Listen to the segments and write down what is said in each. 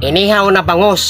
Inihaw na bangus.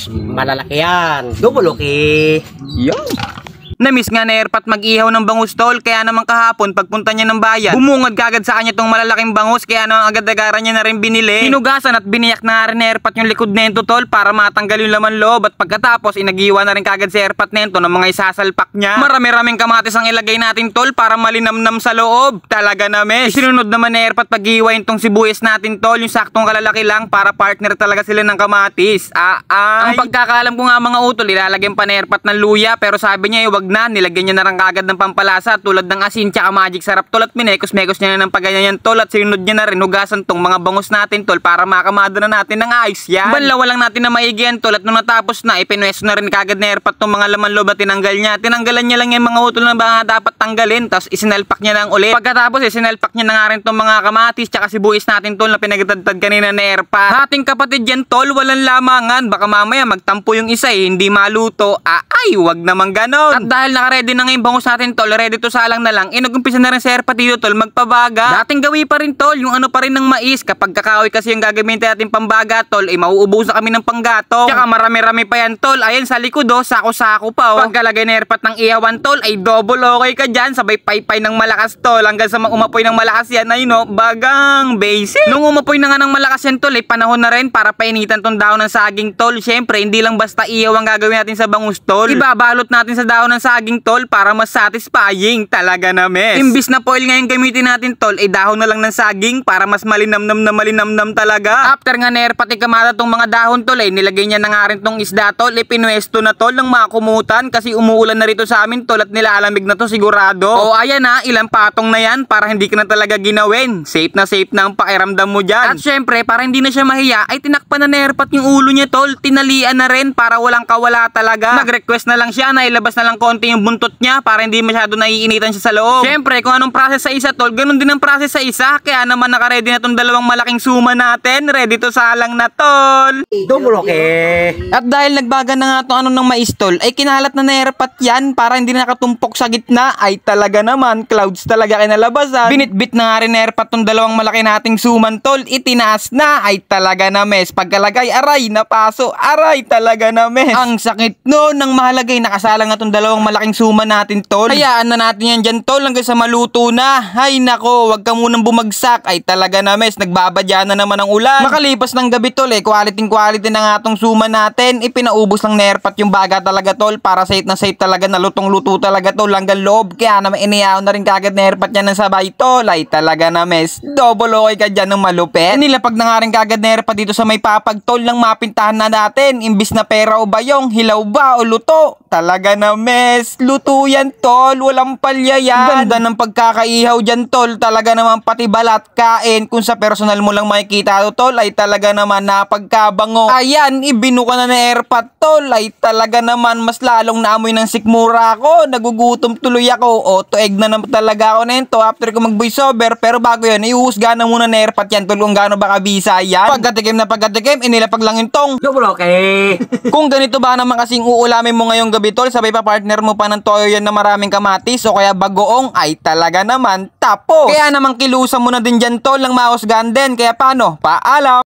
Malalaki yan. Double okay. Yan. Namiss nga na Erpat mag-ihaw ng bangus tol, kaya naman kahapon pagpunta niya ng bayan, bumungad kagad sa kanya tong malalaking bangus, kaya naman agad-agaran niya na rin binili. Hinugasan at biniyak na rin ni Erpat yung likod nento tol para matanggal yung laman loob, at pagkatapos inagiwa na rin kagad si Erpat nento ng mga isasalpak niya. Marami-raming kamatis ang ilagay natin tol para malinamnam sa loob. Talaga na mes. Isinunod naman ni Erpat pag-iwain tong sibuyas natin tol, yung saktong kalalaki lang para partner talaga sila ng kamatis. Ang pagkakaalam ko nga mga utol, ilalagyan pa ni Erpat ng luya, pero sabi niya wag na, nilagyan niya na rin kagad ng pampalasa tulad ng asin tsaka magic sarap tol, at minekos-mekos niya na ng paganyan yan tol, at sinunod niya na rin hugasan tong mga bangus natin tol para makamado na natin ng ayos yan. Banlawa lang natin na maigi yan tol, at nung natapos na ipinwesto na rin kagad ni Erpat tong mga laman loob at tinanggal niya. Tinanggalan niya lang yung mga utol na mga dapat tanggalin, tapos isinalpak niya lang ulit. Pagkatapos isinalpak niya na nga rin tong mga kamatis tsaka sibuyas natin tol na pinagtadtad kanina ni Erpat. Ating kapatid yan tol, walang lamangan, baka mamaya magtampo yung isa hindi maluto. Ay, wag naman ganon. At dahil naka-ready na ngayon bangus natin tol, ready to salang na lang, inugumpisa na rin si Erpat dito tol magpabaga. Dating gawi pa rin tol, yung ano pa rin ng mais, kapag kakahoy kasi yung gagamitin natin pambaga tol, mauubusan kami ng panggatong. Tsaka marami-rami pa yan tol, ayan sa likod sako-sako pa Pagkalagay ni Erpat ng ihawan tol, ay double okay ka dyan, sabay paypay ng malakas tol, hanggang sa umapoy ng malakas yan, ay bagang basic. Nung umapoy na nga ng malakas yan tol, panahon na rin para painitan tong dahon ng saging tol. Syempre, hindi lang basta ihaw ang gagawin natin sa bangus tol, ibabalot natin sa dahon ng saging tol para mas satisfying. Talaga na mes. Imbis na foil ngayon gamitin natin tol, dahon na lang ng saging para mas malinamnam na malinamnam talaga. After nga na Erpat ikamata tong mga dahon tol, nilagay niya na nga rin tong isda tol, pinwesto na tol ng mga kumutan kasi umuulan na rito sa amin tol, at nilalamig na to sigurado. Ayan na, ilang patong na yan para hindi ka na talaga ginawin. Safe na ang pakiramdam mo dyan. At syempre, para hindi na siya mahiya, ay tinakpan na ni Erpat yung ulo niya tol, tinalian na rin para walang kawala talaga. Nag-request na lang siya na ilabas na lang konti yung buntot niya para hindi masyado naiinitan siya sa loob. Syempre, kung anong process sa isa tol, ganun din ang process sa isa, kaya naman naka-ready na tong dalawang malaking suma natin, ready to salang na tol. Double okay. At dahil nagbaga na nga itong ng mais tol, ay kinalat na ni Erpat yan para hindi na nakatumpok sa gitna. Ay talaga naman, clouds talaga kinalabasan. Binitbit na nga rin ni Erpat tong dalawang malaki nating suman tol, itinaas na. Ay talaga na mes, pagkalagay aray napaso, aray talaga na mes. Ang sakit no, nang mahalagay nakasalang na tong dalawang malaking suman natin tol. Hayaan na natin yan dyan tol hanggang sa maluto na. Ay nako, wag ka munang bumagsak. Ay talaga na mes, nagbabadya na naman ang ulan. Makalipas ng gabi tol, quality na nga tong suman natin. Ipinaubos lang ni Erpat yung baga talaga tol, para safe na safe talaga na lutong-luto talaga tol hanggang loob. Kaya naman inihaw na rin kagad ni Erpat yan ng sabay tol. Ay talaga na mes, double okay ka dyan ng malupet. Nilapag na nga rin kagad ni Erpat dito sa may papag tol ng mapintahan na natin. Imbis na pera o bayong, hilaw ba o luto? Talaga na mes, luto yan tol, walang palya yan. Ganda ng pagkakaihaw dyan tol, talaga naman pati balat kain. Kung sa personal mo lang makikita tol, ay talaga naman napagkabango. Ayan, ibinuka na ni Erpat tol, ay talaga naman mas lalong naamoy ng sikmura ako. Nagugutom tuloy ako. Tueg na naman talaga ako nito after ko mag voice over. Pero bago yun, iuhusga na muna ni Erpat yan tol kung gaano ba kabisa yan. Pagkatikim, inilapag lang yung tong Double okay. Kung ganito ba naman kasing uulamin mo ngayong gabi tol, sabay pa partner mo pa ng toyo yan na maraming kamatis o kaya bagoong, ay talaga naman tapos. Kaya naman kilusan mo na din dyan tol ng mahusgahan din. Kaya paano? Paalam!